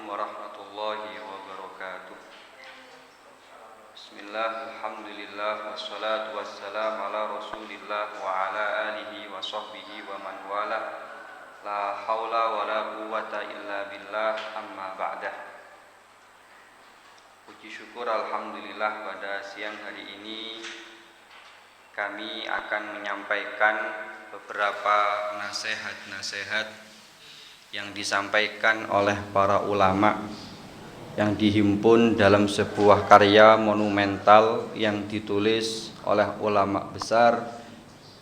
warahmatullahi wabarakatuh. Bismillah, alhamdulillah, wassalatu wassalamu ala rasulillah wa ala alihi wa sahbihi wa man wala. La haula wa la quwwata illa billah, amma ba'dah. Puji syukur alhamdulillah, pada siang hari ini kami akan menyampaikan beberapa nasihat-nasihat yang disampaikan oleh para ulama yang dihimpun dalam sebuah karya monumental yang ditulis oleh ulama besar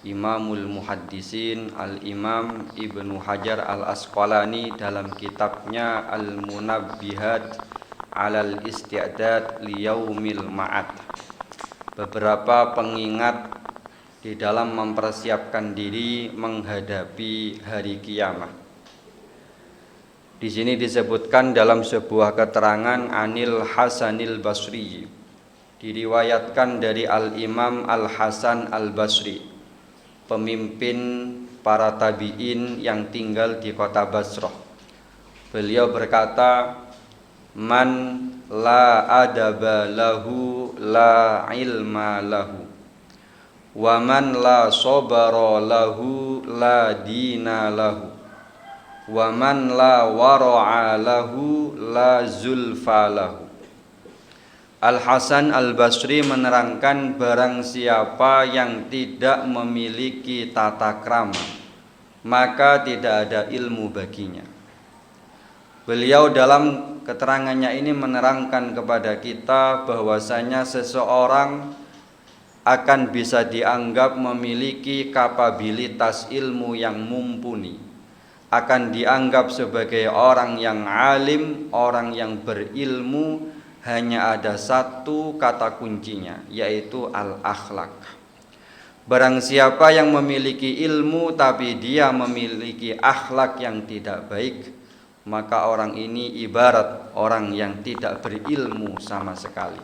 Imamul Muhaddisin Al-Imam Ibnu Hajar Al-Asqalani dalam kitabnya Al-Munabbihat 'alal Isti'dad Liyaumil Ma'ad. Beberapa pengingat di dalam mempersiapkan diri menghadapi hari kiamat. Di sini disebutkan dalam sebuah keterangan Anil Hasanil Basri, diriwayatkan dari Al-Imam Al-Hasan Al-Basri, pemimpin para tabi'in yang tinggal di kota Basrah. Beliau berkata, "Man la adaba lahu la ilma lahu, wa man la sabara lahu la dina lahu, wa man la wara'a lahu la zulfa lahu." Al-Hasan Al-Basri menerangkan, barang siapa yang tidak memiliki tata krama, maka tidak ada ilmu baginya. Beliau dalam keterangannya ini menerangkan kepada kita bahwasanya seseorang akan bisa dianggap memiliki kapabilitas ilmu yang mumpuni, akan dianggap sebagai orang yang alim, orang yang berilmu, hanya ada satu kata kuncinya, yaitu al-akhlak. Barang siapa yang memiliki ilmu tapi dia memiliki akhlak yang tidak baik, maka orang ini ibarat orang yang tidak berilmu sama sekali.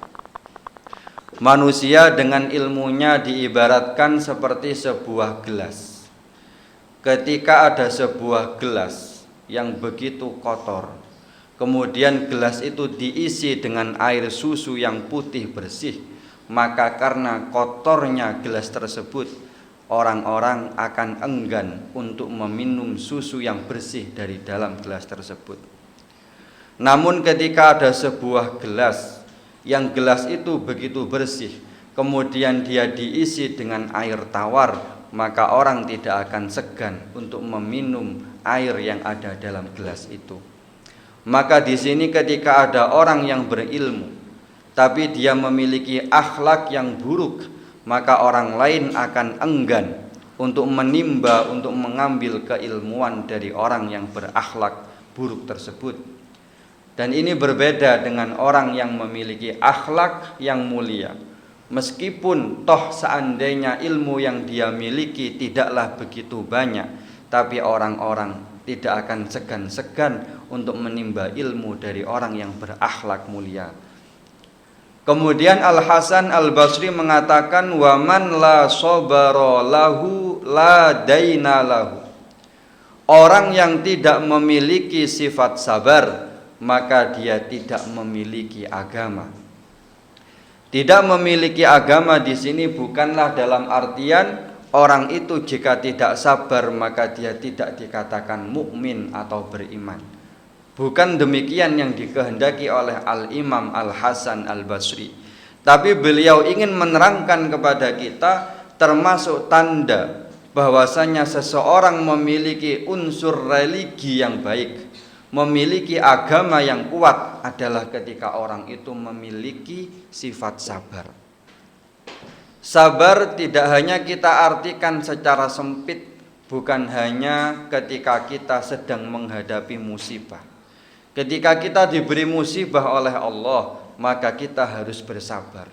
Manusia dengan ilmunya diibaratkan seperti sebuah gelas. Ketika ada sebuah gelas yang begitu kotor, kemudian gelas itu diisi dengan air susu yang putih bersih, maka karena kotornya gelas tersebut, orang-orang akan enggan untuk meminum susu yang bersih dari dalam gelas tersebut. Namun ketika ada sebuah gelas, yang gelas itu begitu bersih, kemudian dia diisi dengan air tawar, maka orang tidak akan segan untuk meminum air yang ada dalam gelas itu. Maka di sini ketika ada orang yang berilmu, tapi dia memiliki akhlak yang buruk, maka orang lain akan enggan untuk menimba, untuk mengambil keilmuan dari orang yang berakhlak buruk tersebut. Dan ini berbeda dengan orang yang memiliki akhlak yang mulia. Meskipun toh seandainya ilmu yang dia miliki tidaklah begitu banyak, tapi orang-orang tidak akan segan-segan untuk menimba ilmu dari orang yang berakhlak mulia. Kemudian Al-Hasan Al-Basri mengatakan, "Wa man la sabara lahu la daina lahu." Orang yang tidak memiliki sifat sabar, maka dia tidak memiliki agama. Tidak memiliki agama di sini bukanlah dalam artian orang itu jika tidak sabar maka dia tidak dikatakan mukmin atau beriman. Bukan demikian yang dikehendaki oleh Al-Imam Al-Hasan Al-Basri. Tapi beliau ingin menerangkan kepada kita termasuk tanda bahwasanya seseorang memiliki unsur religi yang baik, memiliki agama yang kuat adalah ketika orang itu memiliki sifat sabar. Sabar tidak hanya kita artikan secara sempit, bukan hanya ketika kita sedang menghadapi musibah. Ketika kita diberi musibah oleh Allah, maka kita harus bersabar.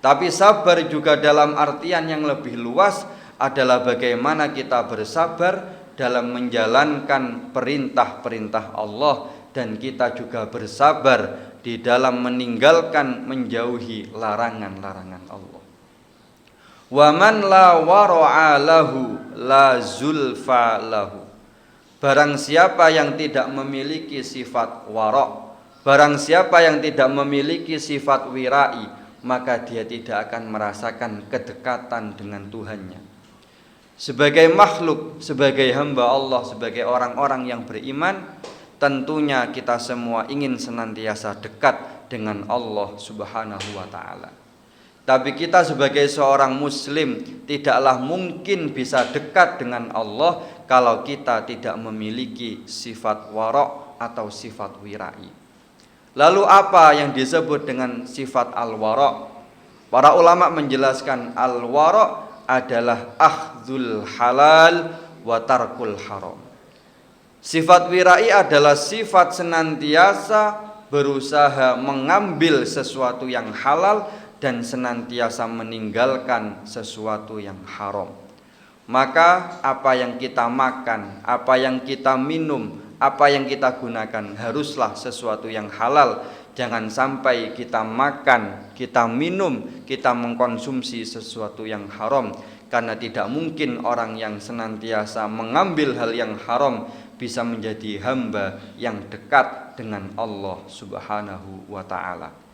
Tapi sabar juga dalam artian yang lebih luas adalah bagaimana kita bersabar dalam menjalankan perintah-perintah Allah, dan kita juga bersabar di dalam meninggalkan, menjauhi larangan-larangan Allah. Wa man la wara'a lahu la zulfa lahu. Barang siapa yang tidak memiliki sifat wara', Barang siapa yang tidak memiliki sifat wirai, maka dia tidak akan merasakan kedekatan dengan Tuhannya. Sebagai makhluk, sebagai hamba Allah, sebagai orang-orang yang beriman, tentunya kita semua ingin senantiasa dekat dengan Allah Subhanahu wa ta'ala. Tapi kita sebagai seorang muslim tidaklah mungkin bisa dekat dengan Allah kalau kita tidak memiliki sifat wara' atau sifat wirai. Lalu apa yang disebut dengan sifat al-wara'? Para ulama menjelaskan al-wara' adalah akhdhul halal wa tarkul haram. Sifat wirai adalah sifat senantiasa berusaha mengambil sesuatu yang halal dan senantiasa meninggalkan sesuatu yang haram. Maka apa yang kita makan, apa yang kita minum, apa yang kita gunakan haruslah sesuatu yang halal. Jangan sampai kita makan, kita minum, kita mengkonsumsi sesuatu yang haram. Karena tidak mungkin orang yang senantiasa mengambil hal yang haram bisa menjadi hamba yang dekat dengan Allah Subhanahu wa ta'ala.